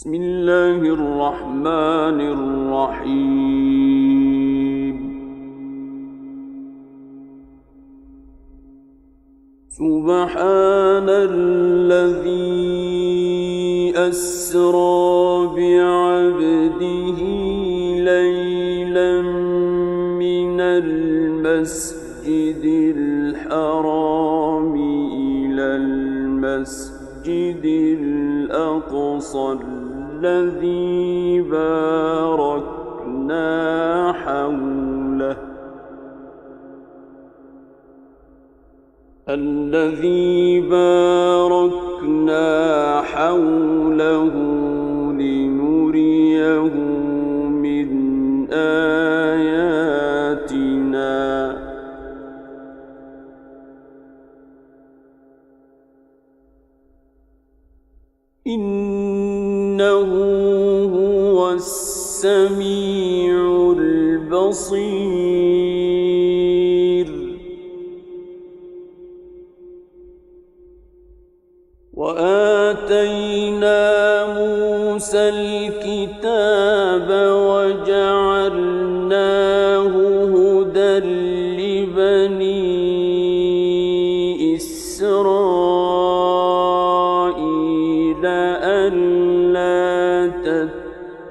بسم الله الرحمن الرحيم. سبحان الذي أسرى بعبده ليلا من المسجد الحرام إلى المسجد الأقصى الذي باركنا حوله لنريه من آياتنا إنه هو السميع البصير. وآتينا موسى الكتاب وجعلناه هدى لبني إسرائيل ألا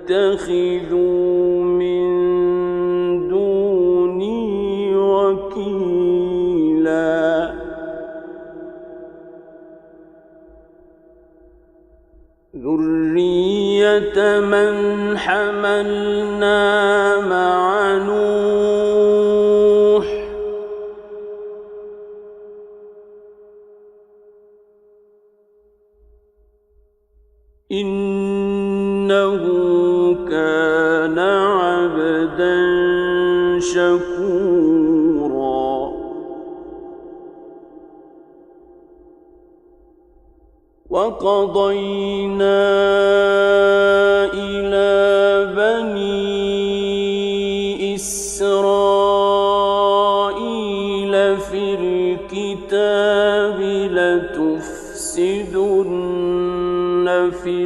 تتخذوا من دوني وكيلا. ذرية من حملنا مع نوح إنه كان عبدا شكورا. وقضينا إلى بني إسرائيل في الكتاب لتفسدن في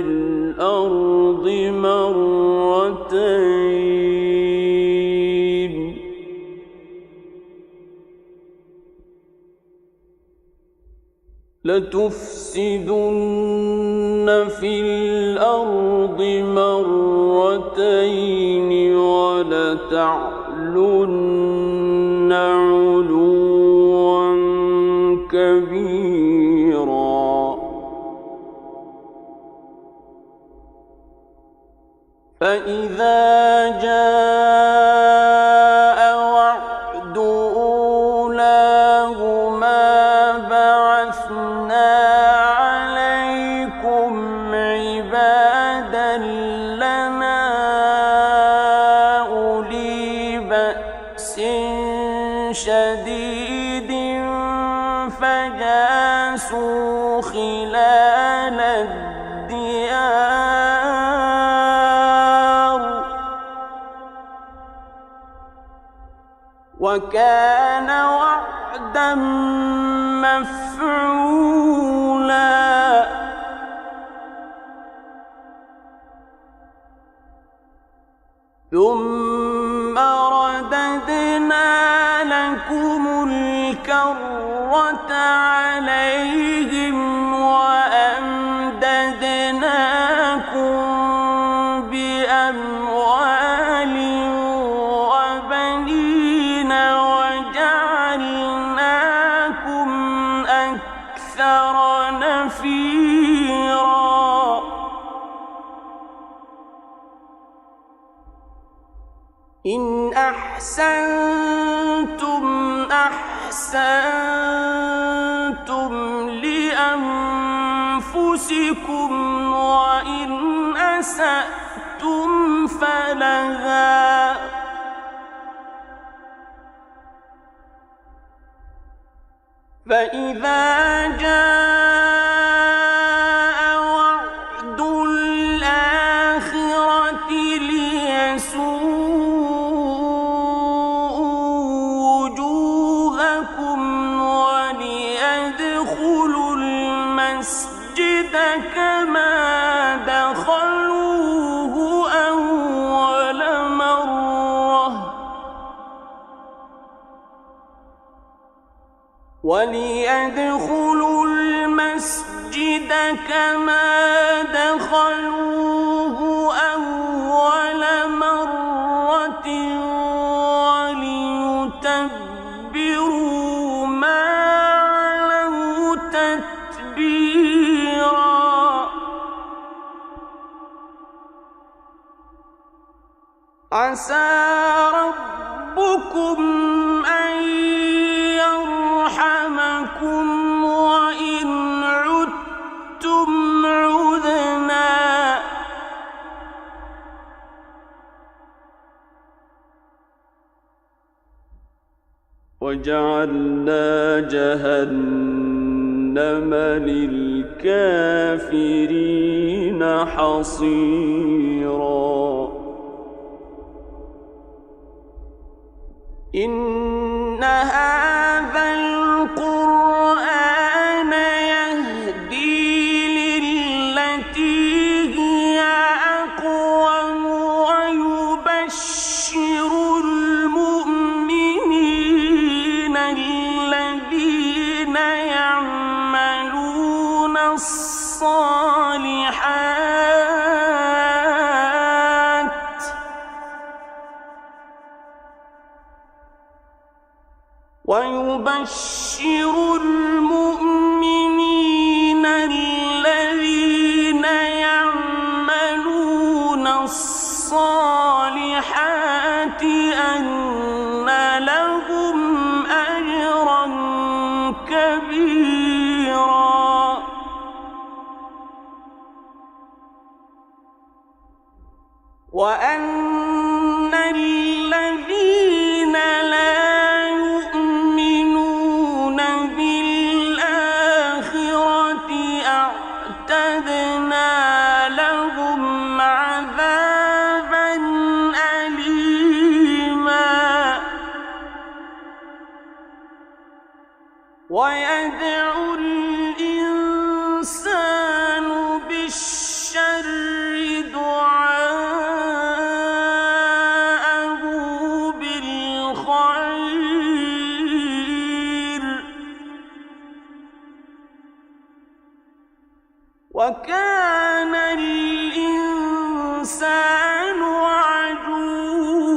الأرض مرتين ولتعلن علوا كبيرا. فإذا جاء وعد أولاهما بعثنا عليكم عبادا لنا أولي بأس شديد فجاسوا خلال الديار وكان وعدا مفعولا. ثم رددنا لكم الكرة عليهم وأمددناكم بأموال وبنين وجعلناكم أكثر نفيرا. إن أحسنتم أحسنتم لأنفسكم وإن أسأتم فلها. فإذا جاء وعد الآخرة وجوهكم وليدخلوا المسجد كما دخلوا كما دخلوه أول مرة وليتبروا ما علوا تتبيرا عسى ربكم أن يرحمكم وإن عدتم عدنا وجعلنا جهنم للكافرين حصيرا إن هذا القرآن يهدي للتي هي أقوم ويبشر المؤمنين الذين يعملون الصالحات أن لهم أجرا كبيرا وأن الذين لا يؤمنون بالآخرة أعتدنا لهم عذابا أليما ويدعو الإنسان بالشر دعاءه بالخير وكان الإنسان عجولا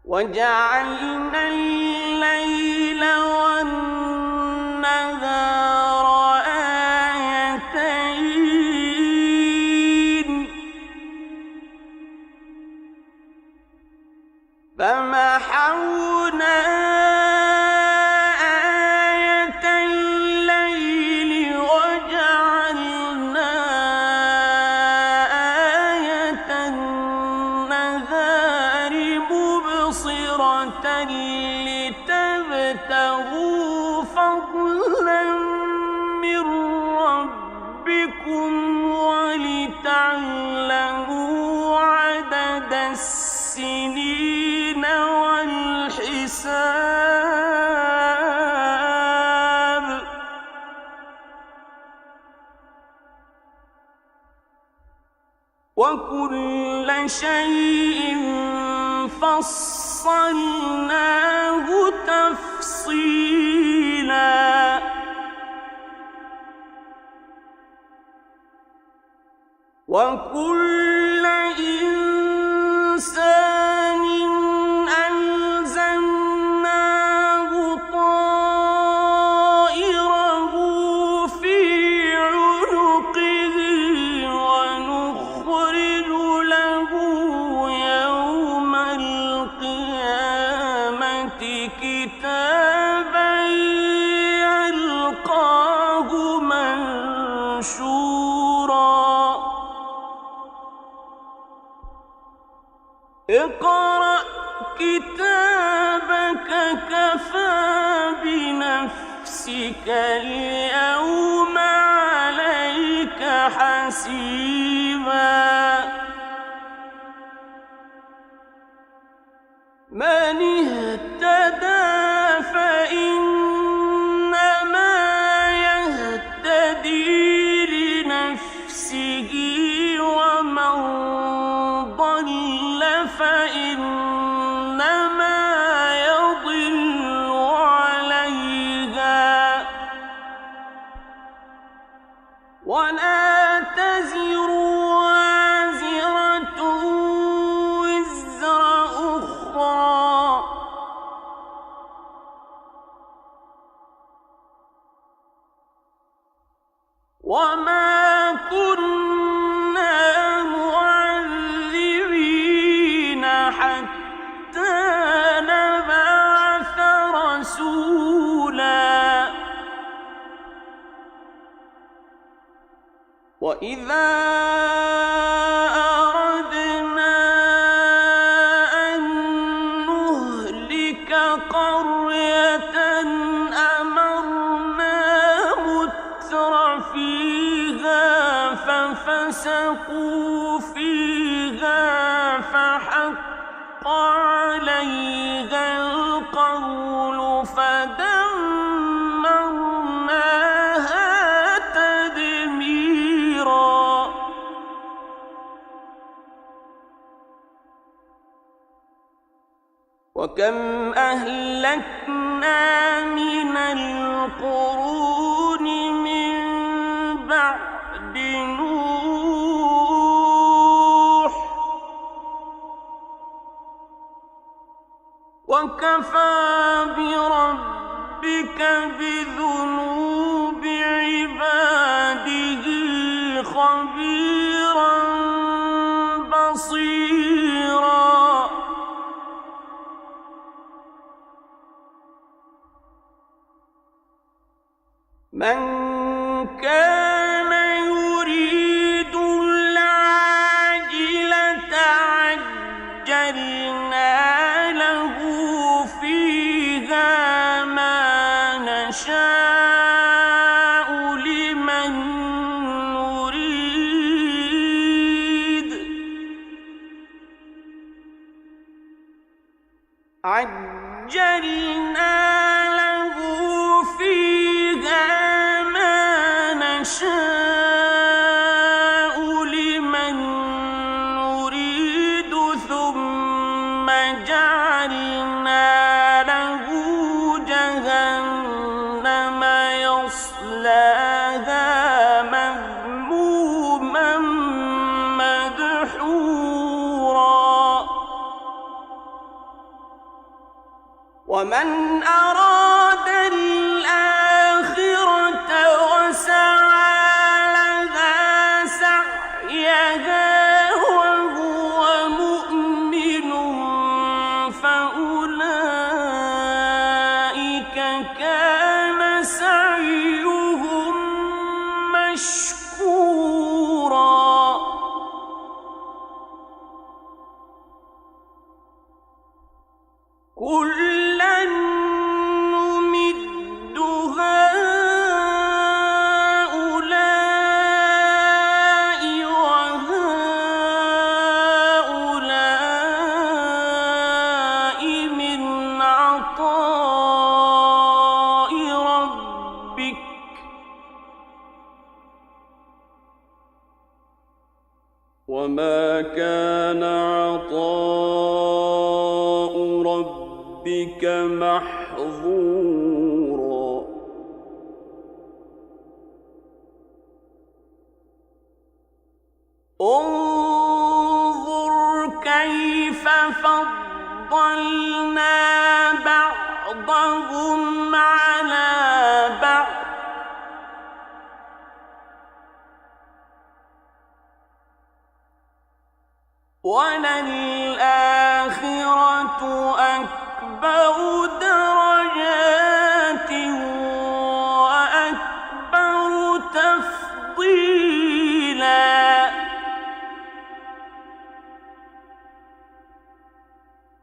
وجعلنا الليل والنهار آيتين فمحونا آية الليل وجعلنا آية النهار مبصرة لتبتغوا فضلا من ربكم ولتعلموا عدد السنين والحساب وكل شيء فصلناه تفصيلا وكل إنسان ألزمناه طائره في عنقه ونخرج له يوم القيامة كتابا يلقاه منشورا اقرأ كتابك كفى بنفسك اليوم عليك حسيبا من اهتدى فإنما يهتدي لنفسه ومن ضل فإنما يضل وما كنا معذبين حتى نبعث رسولا وإذا أردنا أن نهلك قرية أمرنا متر فيها ففسقوا فيها فحق عليها القول فدمرناها تدميرا وكم أهلكنا من القرون من بعد نوح وكفى بربك بذنوب عباده خبيرا بصيرا من كان يريد العاجلة عجلنا له فيها ما نشاء لمن نريد عجلنا له فيها نشاء لمن نريد ثم جعلنا له جهنم يصلاها مذموما مدحورا ومن أراد الآخرة وسعى لها سعيها وهو مؤمن فأولئك كان سعيهم مشكورا كلا نمد هؤلاء وهؤلاء من عطاء ربك وما كان عطاء ربك محظورا انظر كيف فضلنا بعضهم على بعض وللآخرة أكبر درجات وأكبر تفضيلا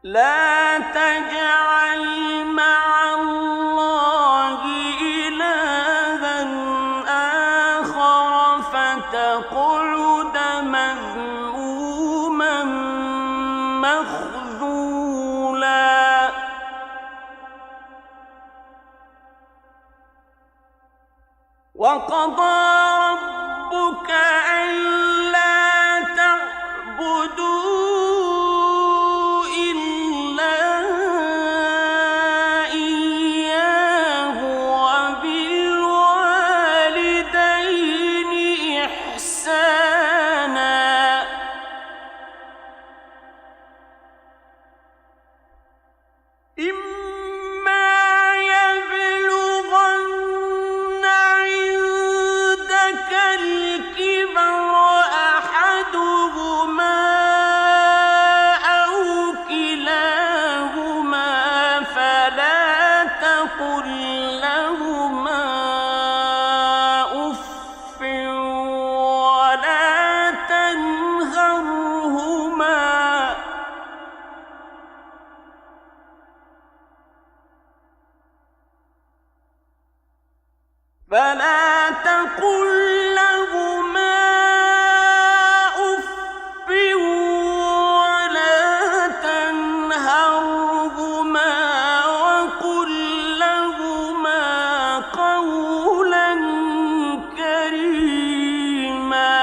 لا تجعل مع الله إلها آخر فتقعد مذموما مخذولا وقضى ربك ألا تعبدوا إما يبلغن عندك فلا تقل لهما أف ولا تنهرهما وقل لهما قولا كريما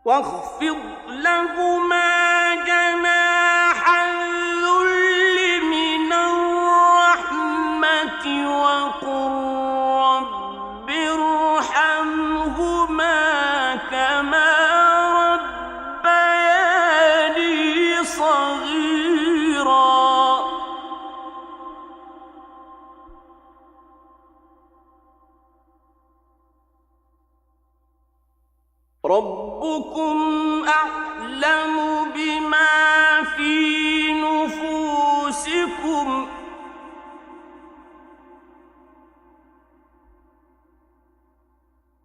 واخفض لهما جناح الذل من الرحمة وقل رب ارحمهما كما ربياني صغيرا ربكم أعلم بما في نفوسكم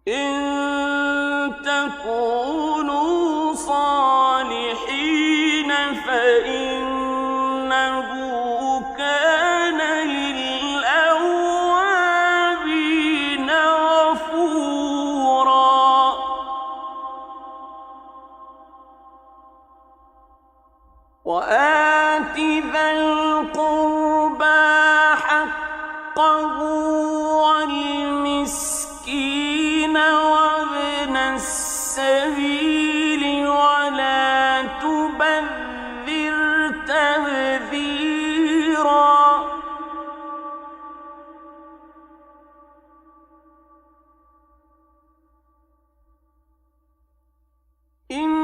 إن تكونوا صالحين فإنه كان للأوابين غفورا وآت ذا القربى حقه والمسكين وابن السبيل ولا تبذر تبذيرا إن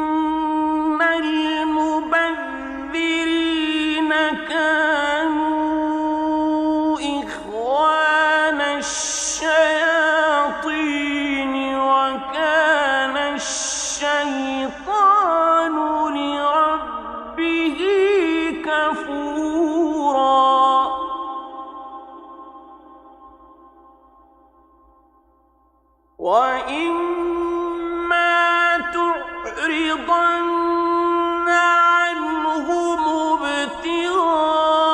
المبذرين كانوا إخوان الشياطين وكان الشيطان لربه كفورا وإما تعرضن عنهم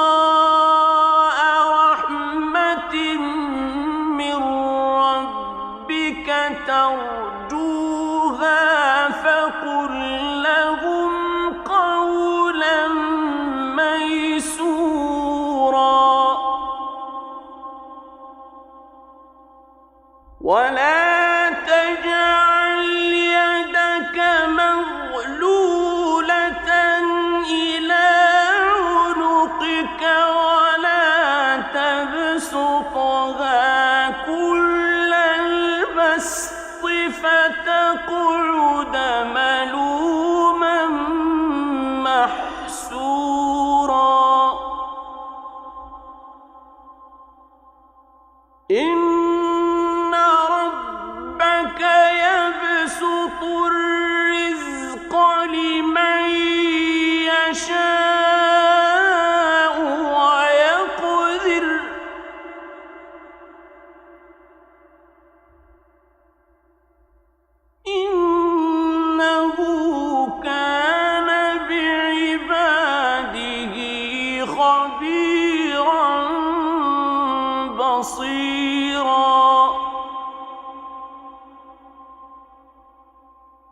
ابتغاء رحمة من ربك ترجوها فقل لهم قولا ميسورا ولا تجعل يدك مغلولة إلى عنقك ولا تبسطها كل البسط فتقعد ملوما محسورا إن ربك يبسط الرزق لمن يشاء ويقدر إنه كان بعباده خبيرا بصيرا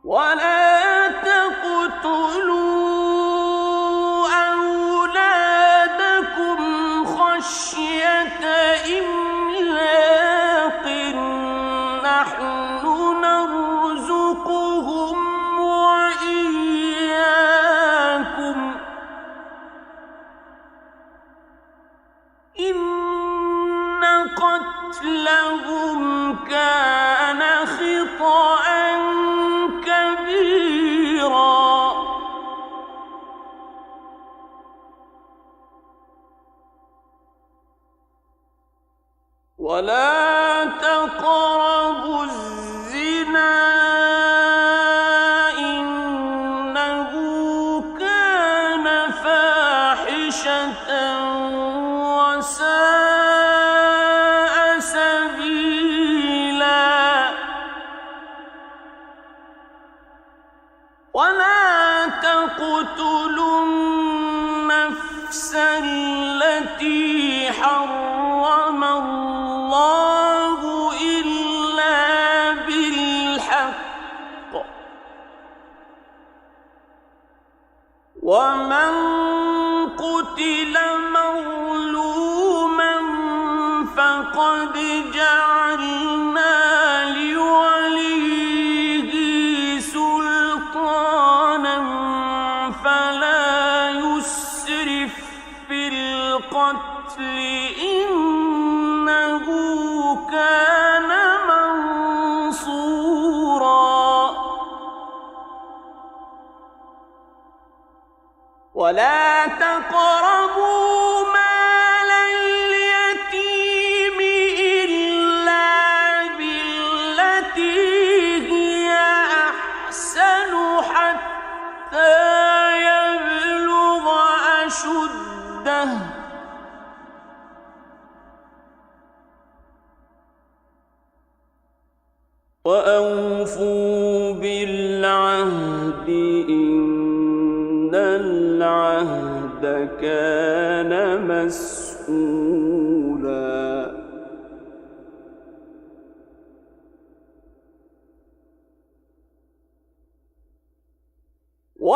ولا تقتلوا أولادكم خشية إملاق نحن نرزقهم وإياكم إن قتلهم كان خطأ كبيرا ولا تقربوا الزنا إنه كان فاحشة وساء سبيلا ولا تقتلوا النفس التي حرم الله إلا بالحق ومن قتل مظلوما فقد جعلنا لوليه سلطانا فلا يسرف في القتل إنه كان منصورا ولا تقربوا مال اليتيم إلا بالتي هي أحسن حتى يبلغ أشده وأوفوا بالعهد إن العهد كان مسؤولا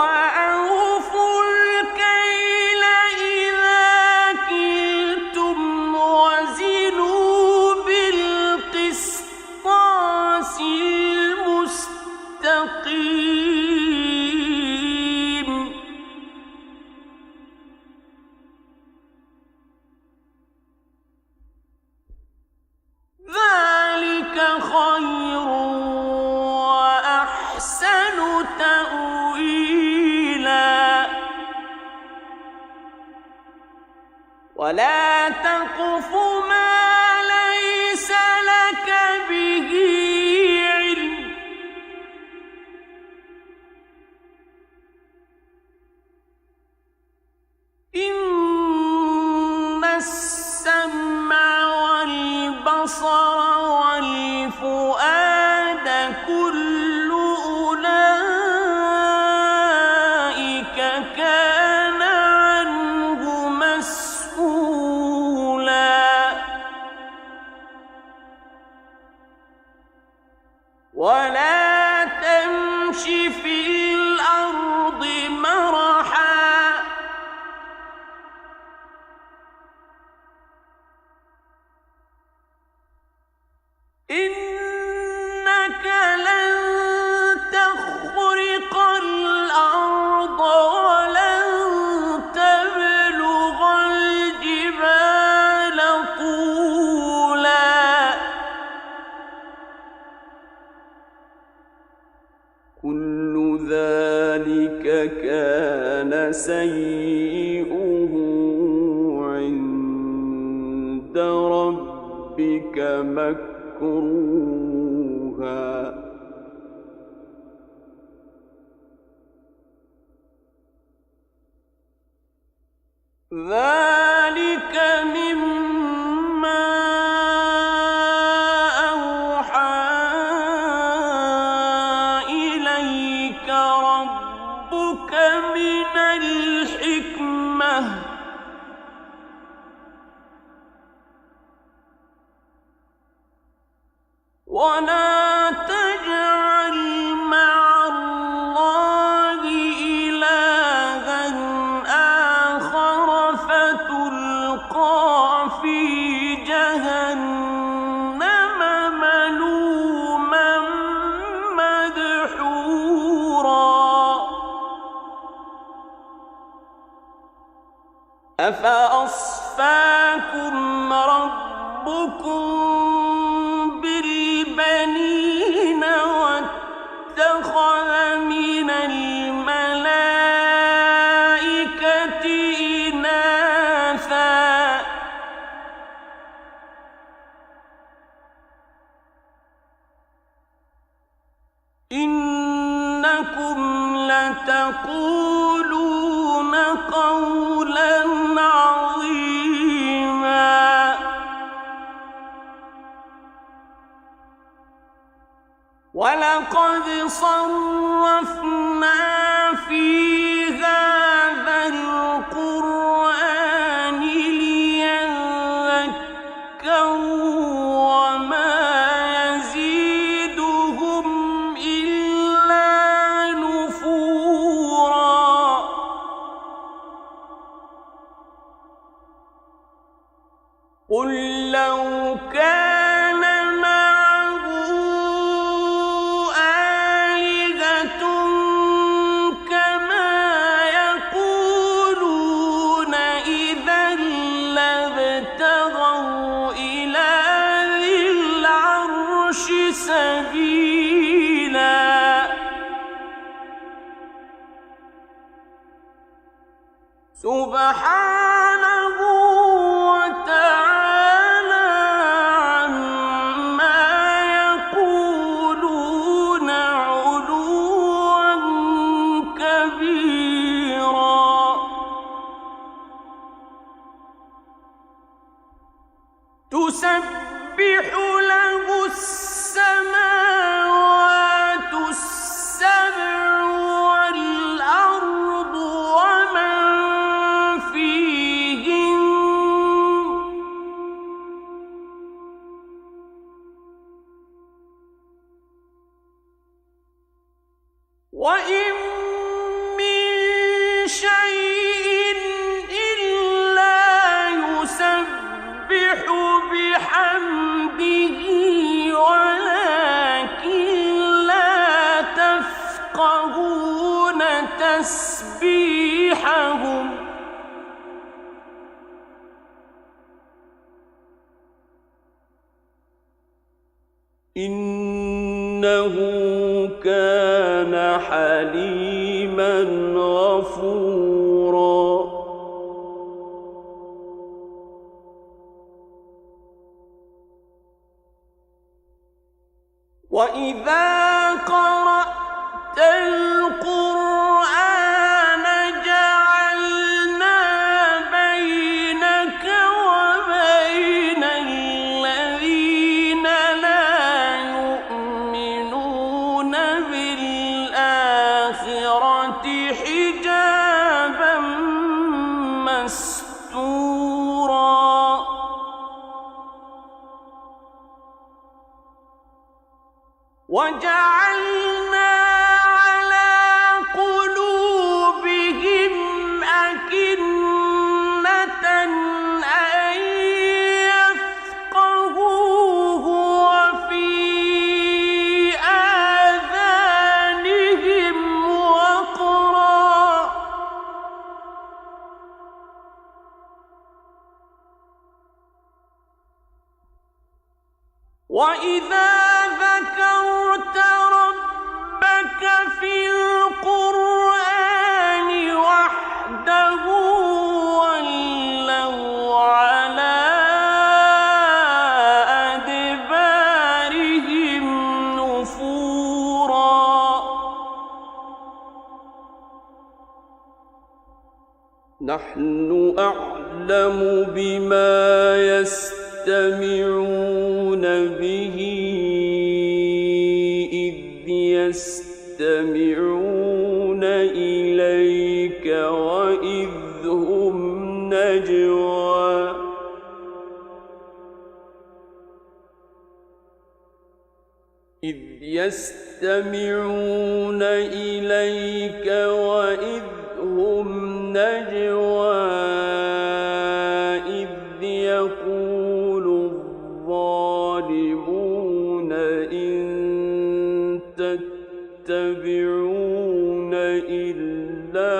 وأوفوا الكيل إذا كلتم وزنوا بالقسطاس المستقيم ذلك خير وأحسن تأويلا ولا تقف ما ليس لك به علم إن السمع والبصر والفؤاد كل أولئك كان عنه مسؤولا ولا تمش في الأرض مرحا إنك لن تخرق الأرض ولن تبلغ الجبال طولا كل ذلك كان سيئه عند ربك مكروها ذلك مما أوحى إليك ربك من الحكمة ولا تجعل مع الله إلها آخر فتلقى في جهنم ملوما مدحورا أفأصفاكم ربكم بالبنين واتخذ من الملائكة إناثا إنكم لتقولون قولا عظيما ولقد صرفنا في هذا القرآن قل لو كان معه آلهة كما يقولون إذا لابتغوا إلى ذي العرش سبيلا سبحانه وتعالى عما يقولون علوا كبيرا تسبح له السماوات السبع والأرض ومن فيهن وإن من شيء إلا يسبح بحمده ولكن لا تفقهون تسبيحهم إنه كان حليما غفورا وإذا قرأت القرآن جعلنا بينك وبين الذين لا يؤمنون بالآخرة حجابا مستورا وجعلنا على قلوبهم أكنة أن يفقهوه وفي آذانهم وقرا وإذا ذكرت ربك في القرآن وحده ولوا على أدبارهم نفورا نحن أعلم بما يستمعون به إذ يستمعون إليك وإذ هم نجوى إذ يقول الظالمون إن تتبعون إلا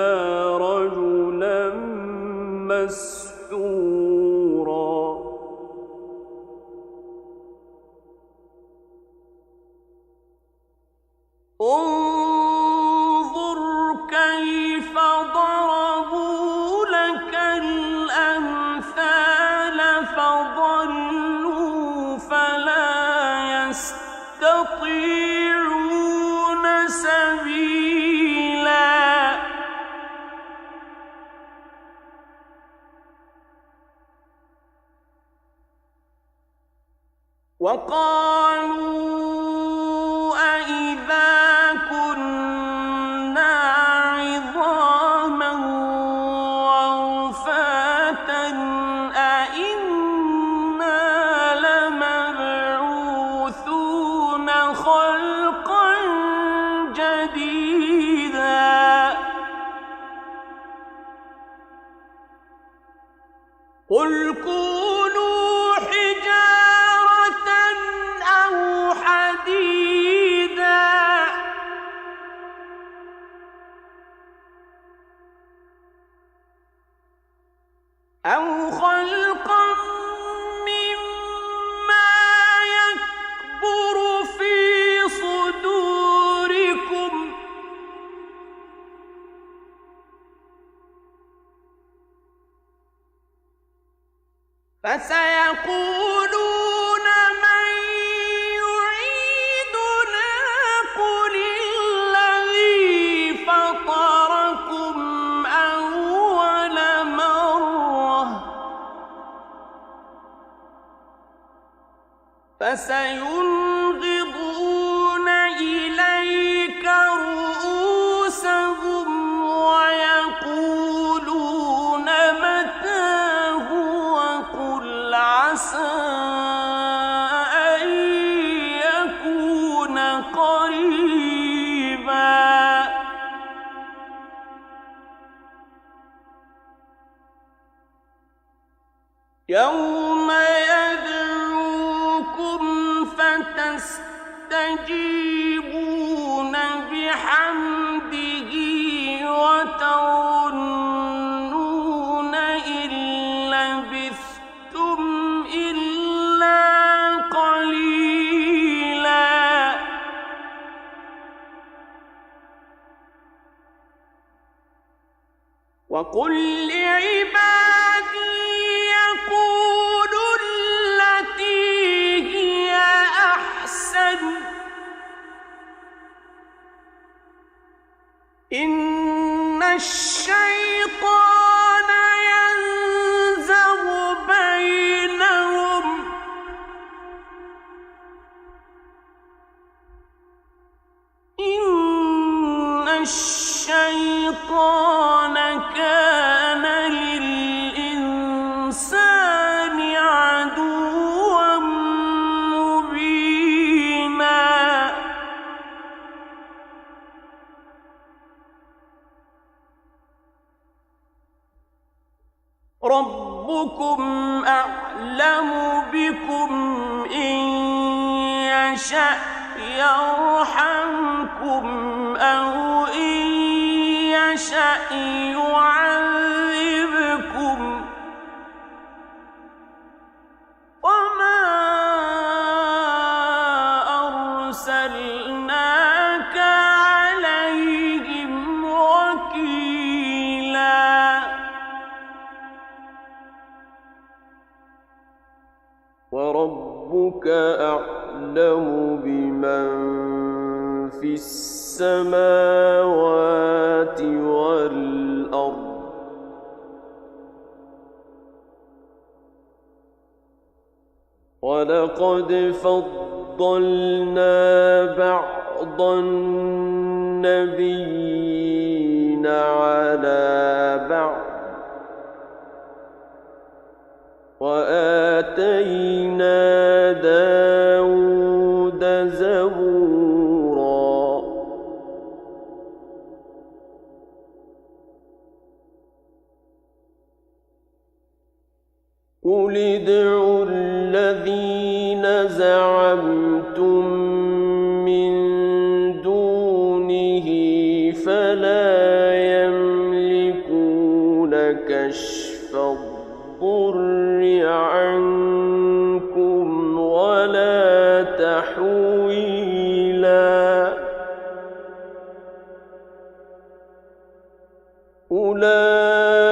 رجلا مسحورا انظر كيف ضربوا لك الأمثال فضلوا فلا يستطيعون سبيلا وقالوا أإذا كنا عظاما ورفاتا أإنا لمبعوثون خلقا جديدا قل كونوا أو خلقا مما يكبر في صدوركم فسيقولون من يعيدنا قل الذي فطركم أول مرة فسينغضون إليك رؤوسهم ويقولون متى هو قل عسى أن يكون قريبا يوم يدعوكم فتستجيبون بحمده وتظنون إن لبثتم إلا قليلا وقل لعبادي يقولوا التي هي أحسن إن الشيطان ينزغ بينهم إن الشيطان كان للإنسان عدوا مبينا ربكم أعلم بكم إن يشأ يرحمكم أو إن يشأ يعذبكم وما أرسلناك عليهم وكيلا وربك أعلم بمن في السماوات والأرض ولقد فضلنا بعض النبيين على بعض وآتينا داود زبورا قل ادعوا الذين زعمتم من دونه فلا يملكون كشف الضر عنكم ولا تحويلا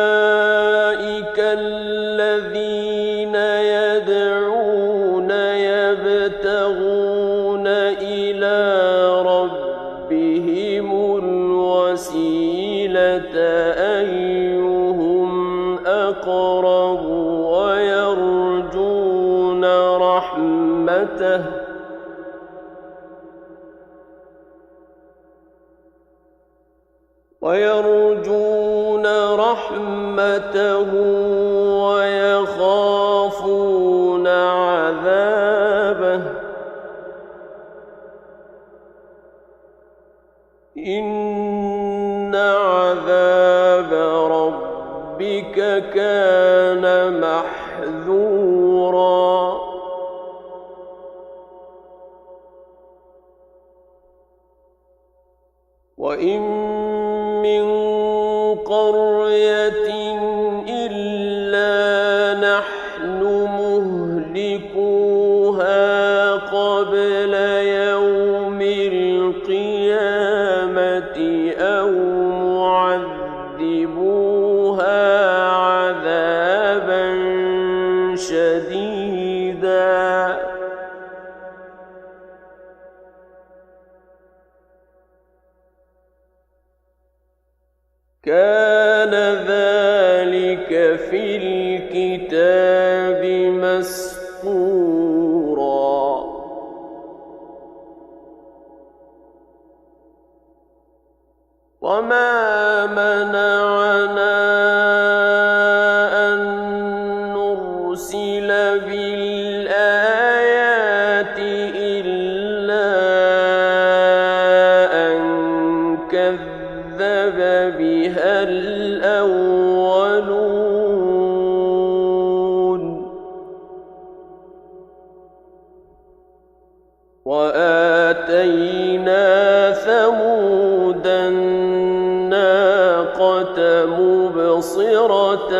أولئك الذين يدعون يبتغون إلى ربهم الوسيلة أيهم أقرب ويرجون رحمته ويخافون عذابه إن عذاب ربك كان محذورا وإن من قرية إلا شديدا كان ذلك في الكتاب مسطورا وما منعنا أن نرسل بالآيات إلا أن كذب بها الأولون وآتينا ثمود الناقة مبصرة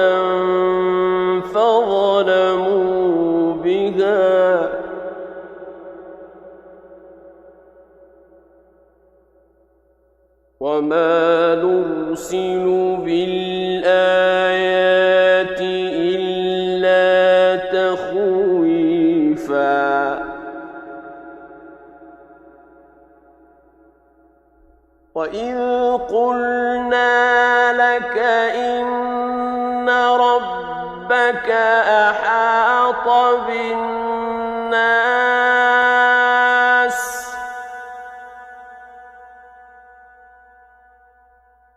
فظلموا بها وما نرسل بالآيات إلا تخويفا وإذ قلنا لك إن ربك أحاط بالناس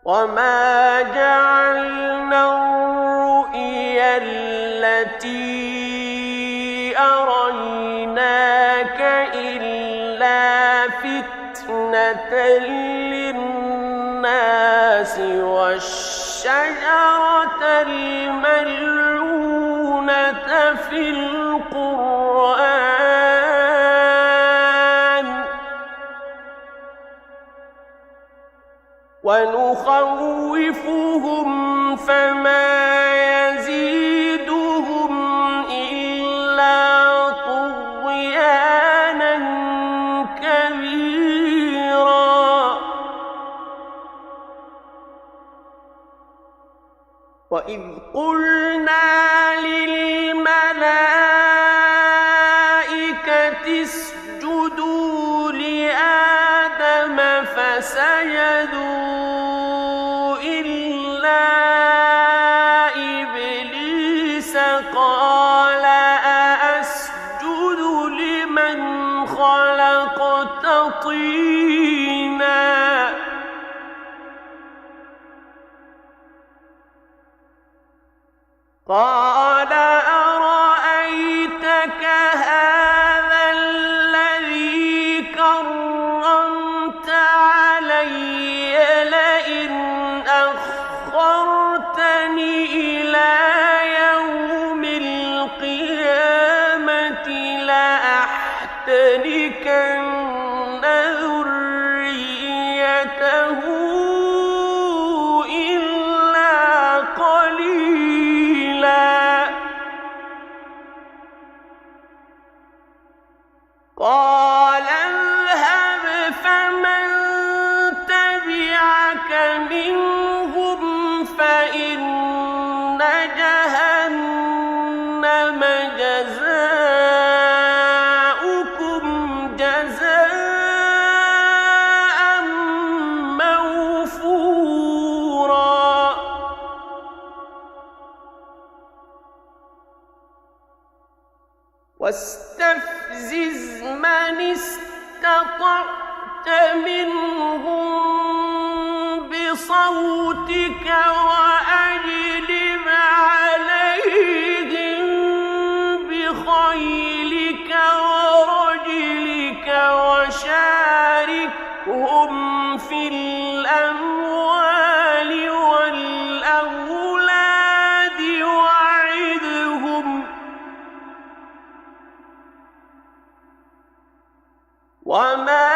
وما جعلنا الرؤيا التي أريناك إلا فتنة للناس والشجرة الملعونة في القرآن ونخوفهم فما يزيدهم إلا طغيانا كبيرا وإذ قلنا للملائكة اسجدوا لآدم فسجدوا إلا إبليس قال أأسجد لمن خلقت طينا قال أرأيتك هذا الذي كرمت علي لئن أخرتني إلى يوم القيامة لأحتركن ذريته إلا قليلا قال اذهب فمن تبعك منهم فإن جهنم جزاؤكم جزاء موفورا واستفزز من استطعت منهم بصوتك وأجلب عليهم بخيلك ورجلك وشاركهم في الأموال والأولاد وعدهم وما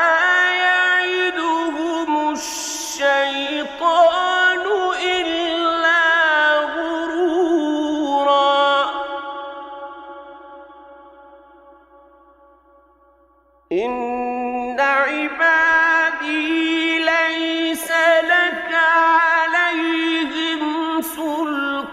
يعدهم الشيطان إلا غرورا إن عبادي ليس لك عليهم سلطان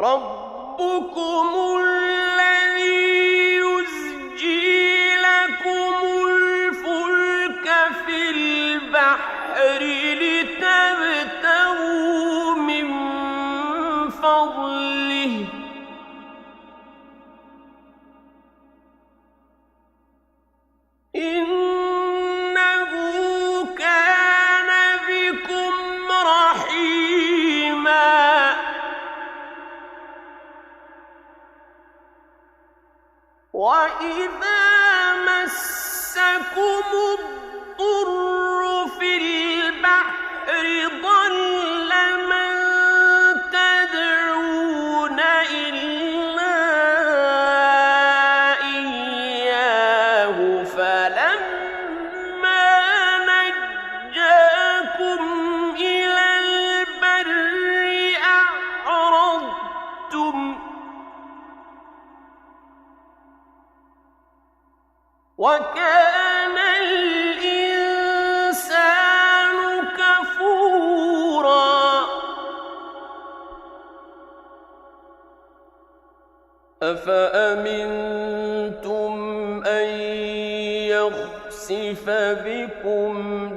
ربكم الذي يزجي لكم الفلك في البحر لتبتغوا من فضله إنه كان بكم رحيما وإذا مسكم الضر في البحر ضل من تدعون إلا إياه فلما نجاكم إلى البر أعرضتم وكان الإنسان كفورا أفأمنتم أن يخسف بكم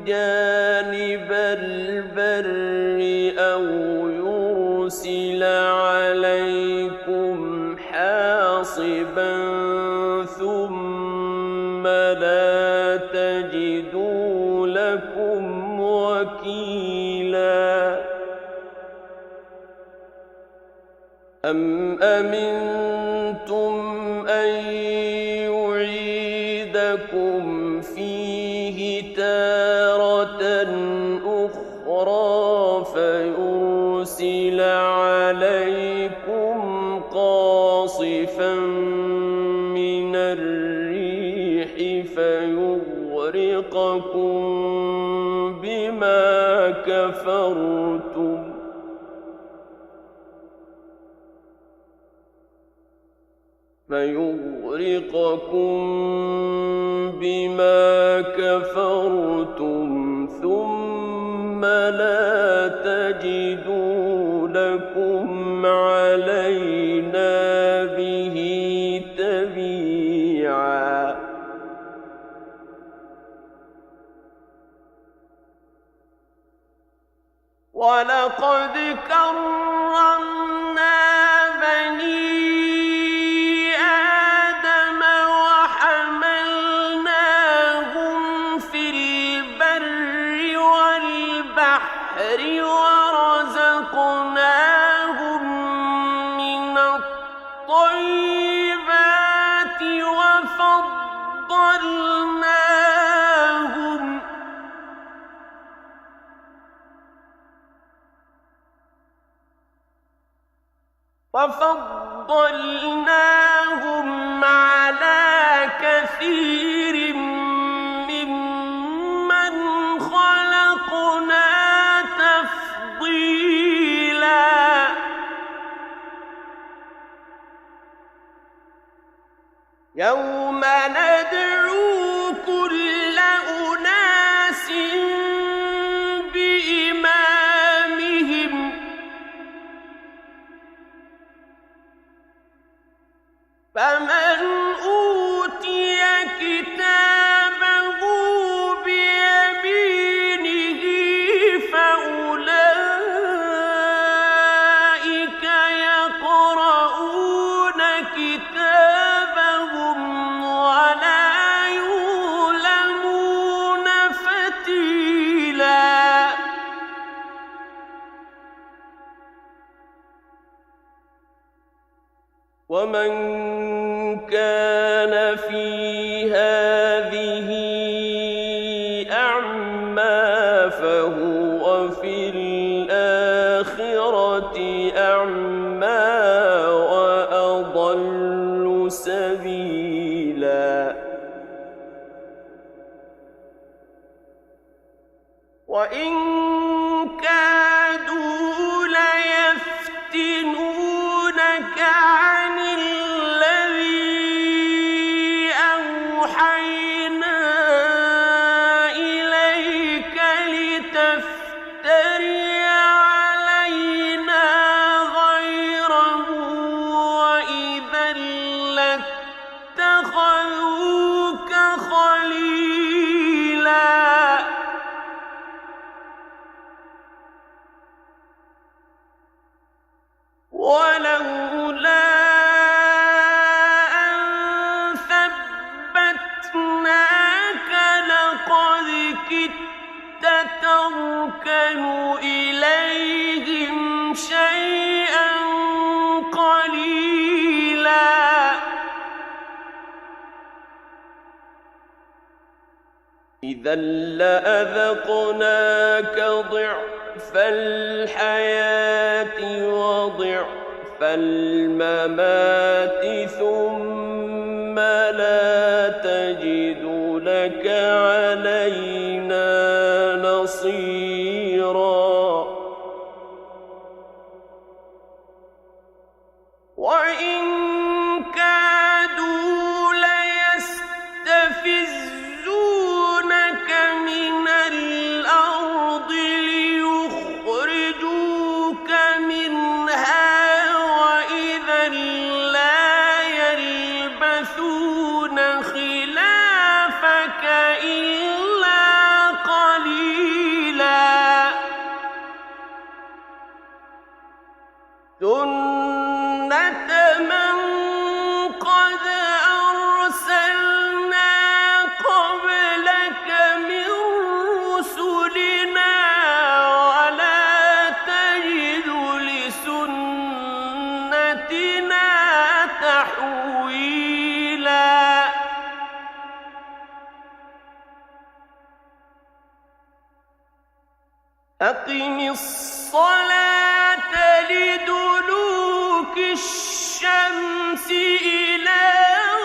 جانب البر أو يرسل عليكم حاصبا ثم لا تجدوا لكم وكيلا أم أمنتم أن يعيدكم فيه تارة أخرى فيرسل عليكم قاصفا من الريح فيغرقكم بما كفرتم ثم لا تجدوا لكم علينا به تبيعا ولقد كرمنا بني آدم وحملناهم في البر والبحر ورزقناهم من الطيبات وفضلناهم على كثير ممن خلقنا تفضيلا يوم ندعو كل أناس بإمامهم فمن أوتي كتابه بيمينه فأولئك يقرؤون كتابهم ولا يظلمون فتيلا ومن كان في هذه أعمى فهو في الآخرة أعمى وأضل سبيلا وإن كادوا ليفتنونك عن الذي أوحينا إليك لتفتري علينا غيره ولولا أن ثبتناك لقد كدت تركن إليهم شيئا قليلا إذا لأذقناك ضعف الحياة وضعف الممات ثم لا تجد لك علينا نصيرا وإن كادوا ليستفزونك من الأرض ليخرجوك منها وإذا لا يلبثون خلافك إلا قليلا سنة من قد أرسلنا قبلك من رسلنا ولا تجد لسنتنا تحويلا أقم الصلاة لدلوك الشمس إلى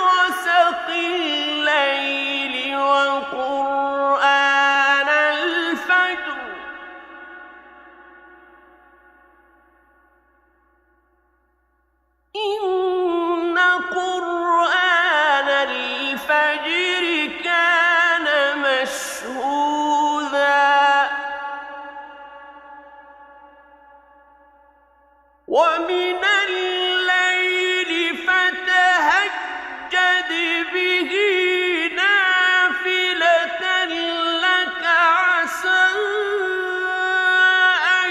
غسق الليل وقرآن الفجر إن قرآن الفجر كان مشهودا ومن الليل فتهجد به نافلة لك عسى أن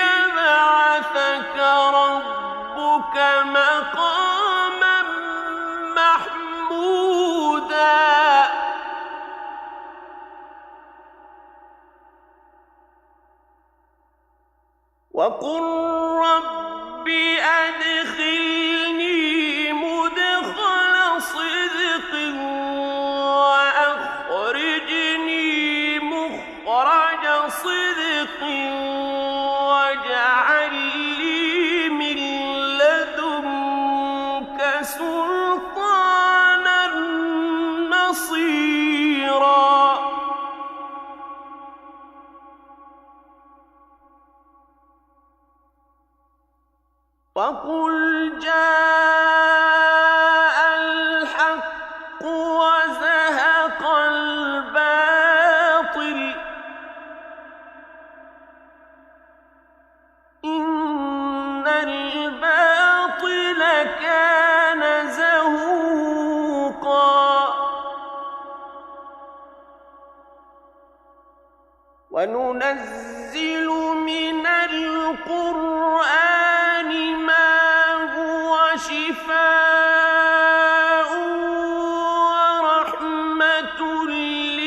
يبعثك ربك مقاما محمودا وقل رب أدخلني مدخل صدق وأخرجني مخرج صدق واجعل لي من لدنك سلطانا نصيرا وقل جاء الحق وزهق الباطل إن الباطل كان زهوقا وننزل من القرآن شفاء ورحمة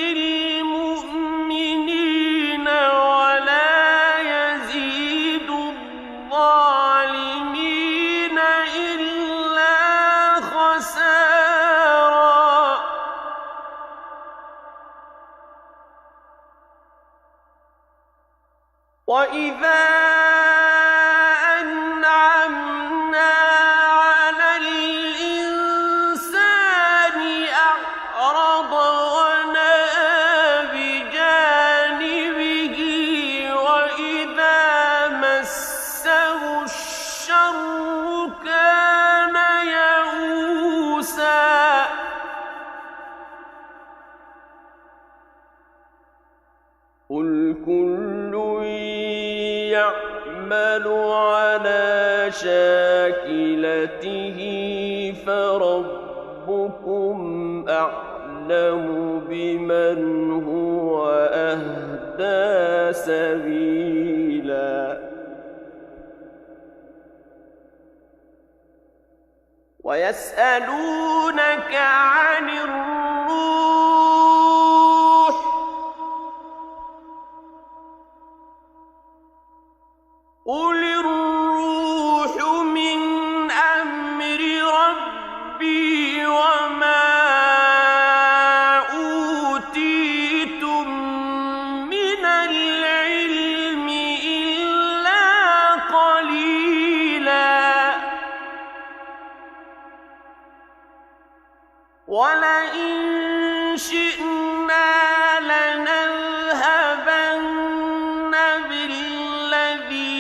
للمؤمنين ولا يزيد الظالمين إلا خسارا وإذا قل كل يعمل على شاكلته فربكم أعلم بمن هو أهدى سبيلا ويسألونك عن الروح قل الروح من أمر ربي وما أوتيتم من العلم إلا قليلا ولئن شئنا لنذهبن بالذي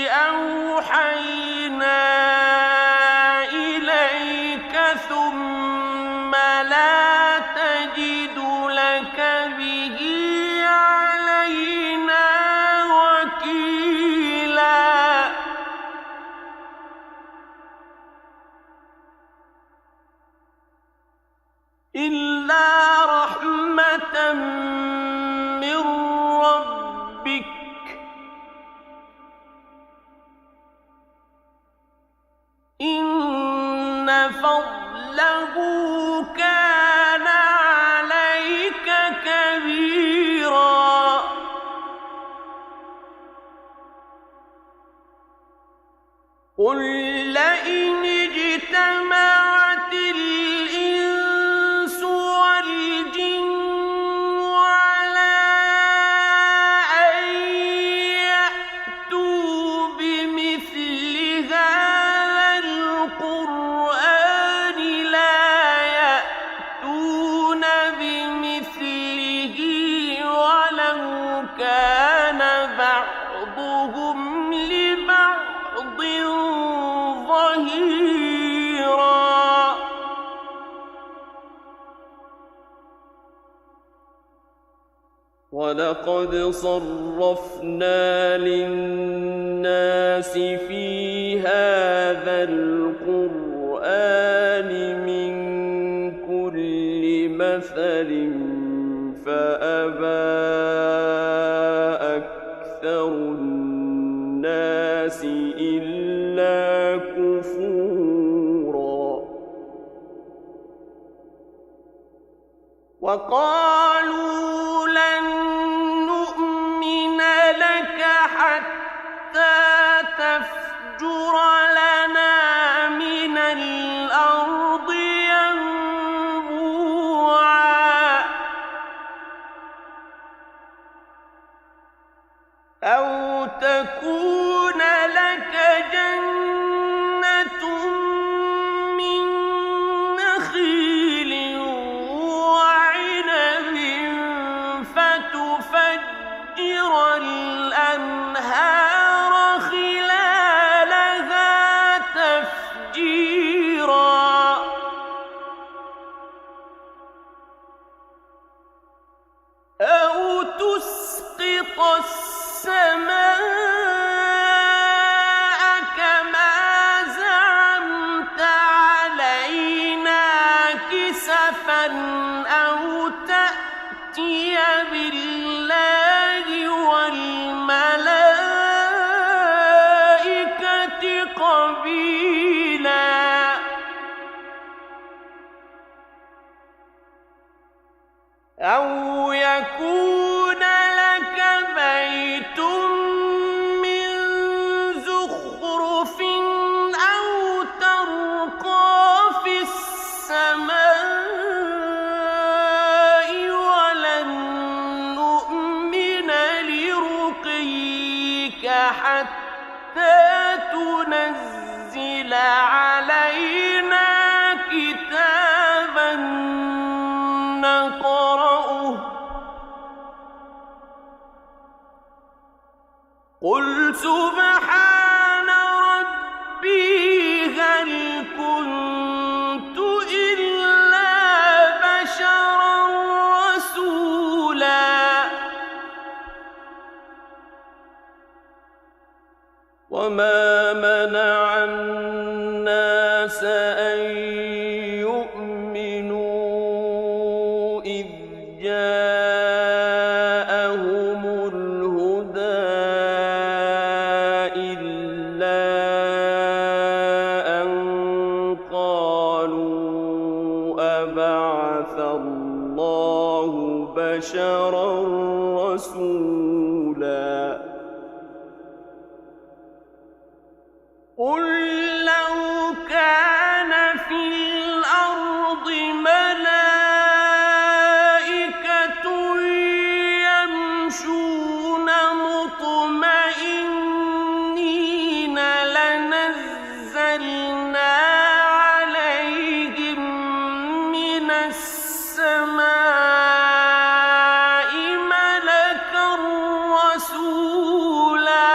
أوحينا إليك ثم لا تجد لك به علينا وكيلا إلا رحمة من ربك إن فضله كان عليك كبيرا قل لئن اجتمعت الإنس والجن على أن يأتوا بمثل هذا القرآن لا يأتون بمثله ولو كان بعضهم لبعض ظهيرا ولقد صرفنا للناس في هذا القرآن من كل مثل فأبى أكثر الناس إلا كفورا وقالوا لن نؤمن لك حتى تفجر لنا من الأرض ينبوعا أو تكون لك جنة من نخيل وعنب فتفجر الأنهار خلالها تفجيرا أو تسقط السماء كما زعمت علينا كسفا أو تأتي بالله والملائكة قبيلا أو يكون لك بيت من زخرف أو ترقى في السماء ولن نؤمن لرقيك حتى تنزل علينا كتابا نقرأه قل سبحان ربي هل كنت إلا بشرا رسولا وما منع الناس أن يؤمنوا إذ جاءهم الهدى إلا أن رسولا قل لو كان في الأرض ملائكة يمشون مطمئنين لنزلنا عليهم من السماء ملكا رسولا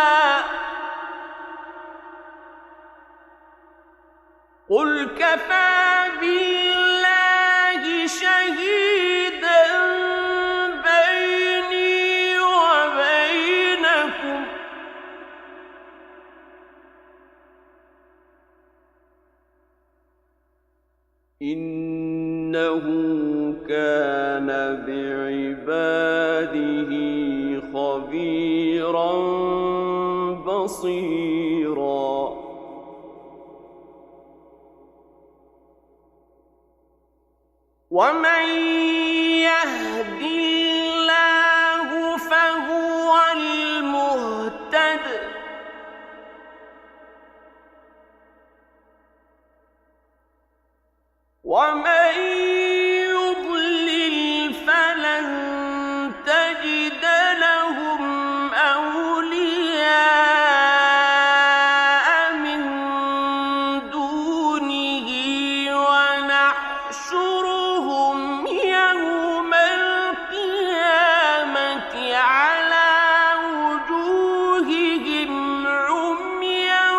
قل كفى بالله شهيدا بيني وبينكم إنه كان بعباده خبيرا بصيرا ومن يهد الله فهو المهتد ومن يضلل فلن تجد لهم أولياء من دونه ونحشرهم يوم القيامة على وجوههم عميا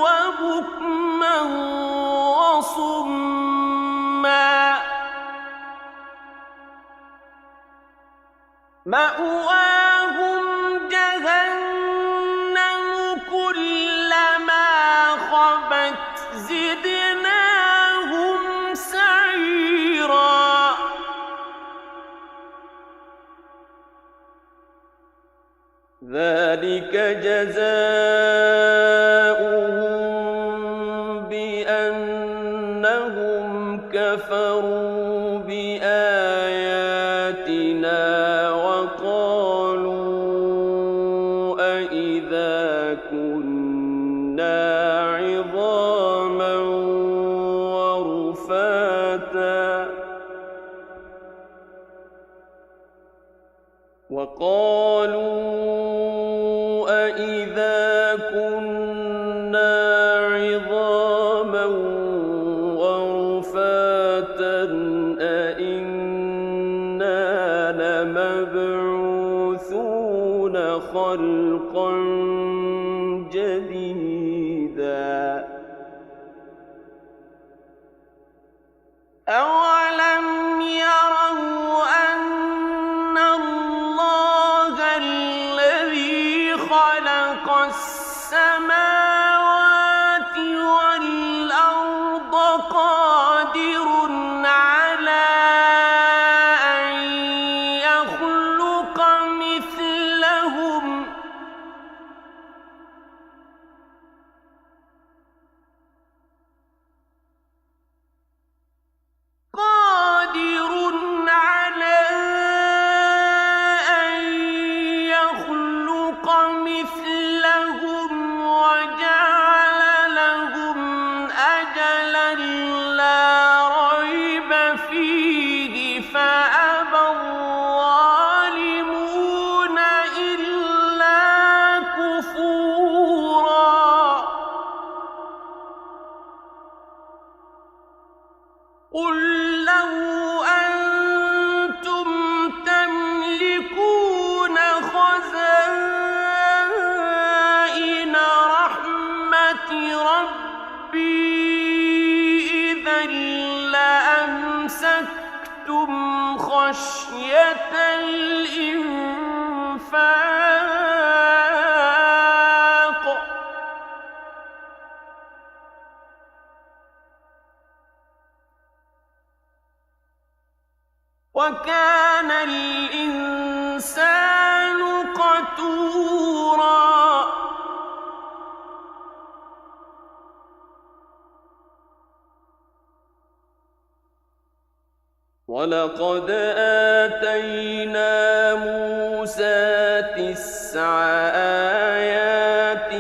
وبكما وصما مأواهم جهنم كلما خبت زدناهم سعيرا ذلك جزاؤهم بأنهم كفروا بآياتنا وقالوا أإذا كنا عظاما ورفاتا أإذا كنا عظاما ورفاتا أإنا لمبعوثون خلقا جديدا أولم يروا أن الله الذي خلق السماوات والأرض قادر على أن يخلق مثلهم وجعل لهم أجلا لا ريب فيه فأبى الظالمون إلا كفورا قل لو أنتم تملكون خزائن رحمة ربي إذا لأمسكتم خشية الإنفاق وكان الإنسان قتورا ولقد آتينا موسى 9 آيات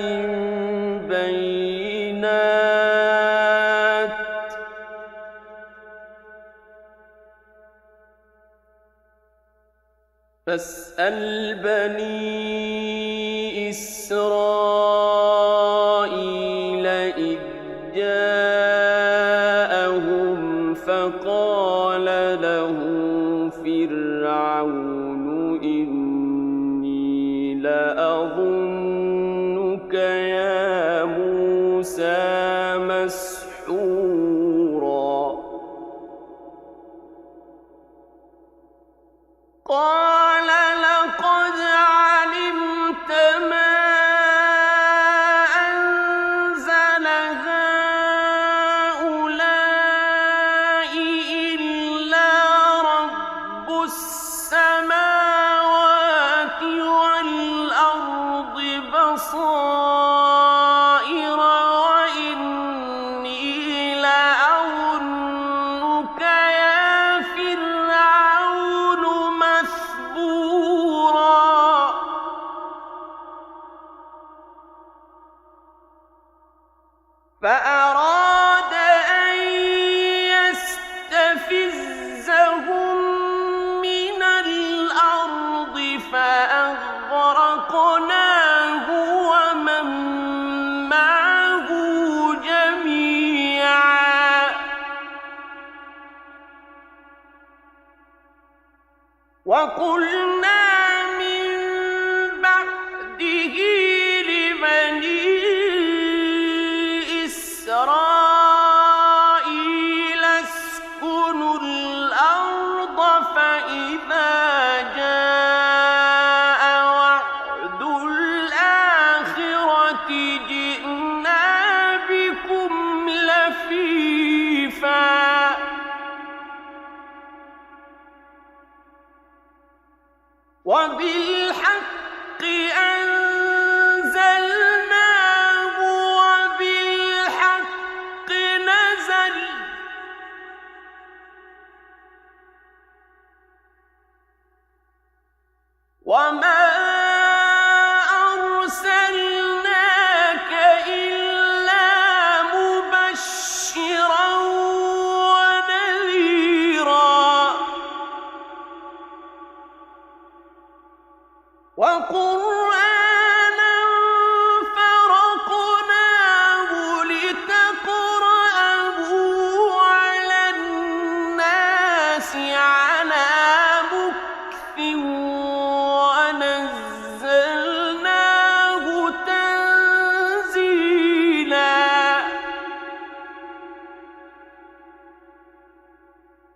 بينات فاسأل بني إسرائيل إذ جاءهم فقال له فرعون إني لأظنك يا موسى مسحورا قال لقد علمت ما أنزل هؤلاء إلا رب السماوات والأرض بصائر وإني لأظنك يا فرعون مثبورا فأراد أن يستفزهم من الأرض فأغرقناه ومن معه جميعا وقلنا من بعده لبني إسرائيل اسكنوا الأرض فإذا جاء وعد الآخرة جئنا بكم لفيفا وبالحق أنزلناه وبالحق نزل وما أرسلناك إلا مبشرا ونذيرا وقرآنا فرقناه لتقرأه على الناس على مكث ونزلناه تنزيلا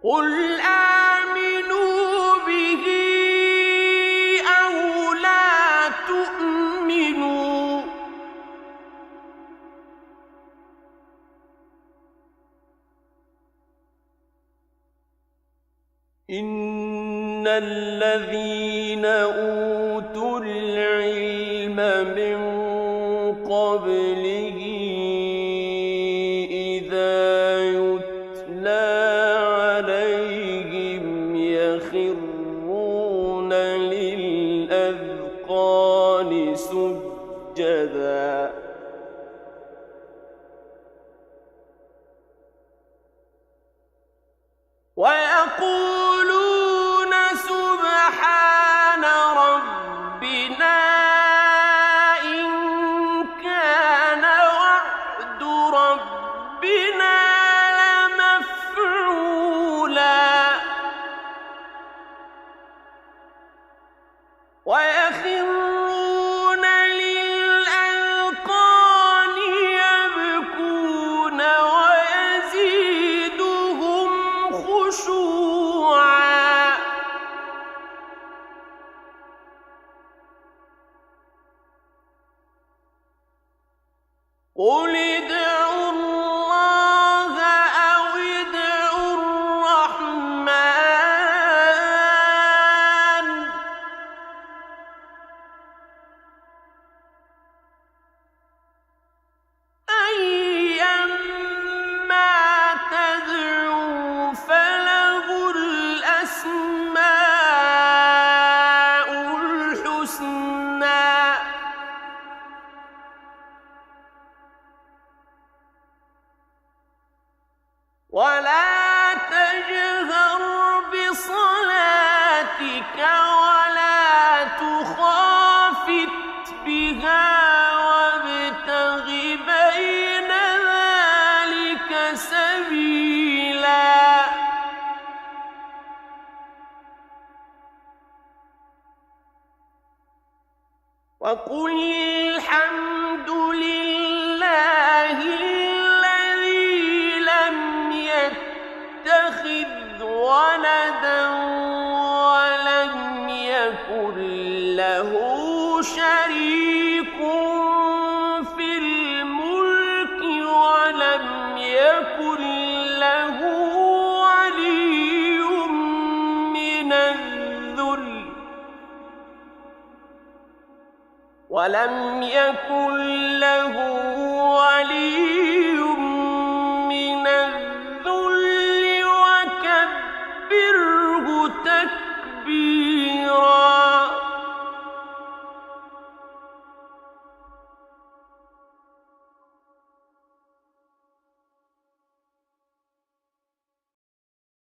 قل آمنوا به أو لا تؤمنوا إن الذين أوتوا العلم من قبله إذا يتلى عليهم يخرون للأذقان سجدا ويقولون سبحان ربنا إن كان وعد ربنا لمفعولا ويخرون للأذقان يبكون ويزيدهم خشوعا قل ادعوا الله أو ادعوا الرحمن أيما تدعوا فله الأسماء الحسنى وقل الحمد لله الذي لم يتخذ ولدا ولم يكن له شريك في الملك ولم يكن له ولي من الذل وكبره تكبيرا.